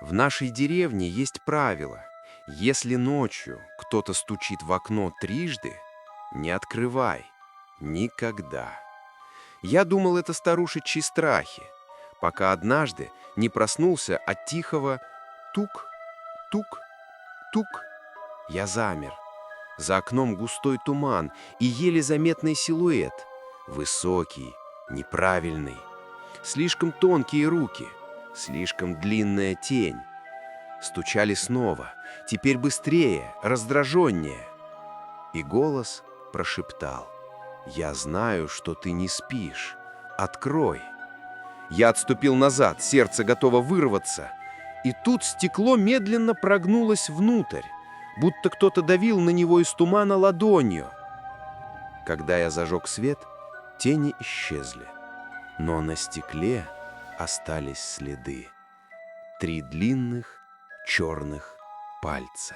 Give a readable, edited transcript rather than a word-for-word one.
В нашей деревне есть правило. Если ночью кто-то стучит в окно трижды, не открывай. Никогда. Я думал, это старушечьи страхи, пока однажды не проснулся от тихого тук, тук, тук. Я замер. За окном густой туман и еле заметный силуэт. Высокий, неправильный. Слишком тонкие руки, слишком длинная тень. Стучали снова, теперь быстрее, раздраженнее. И голос прошептал: «Я знаю, что ты не спишь. Открой». Я отступил назад, сердце готово вырваться. И тут стекло медленно прогнулось внутрь, будто кто-то давил на него из тумана ладонью. Когда я зажег свет, тени исчезли. Но на стекле остались следы. 3 длинных черных пальца.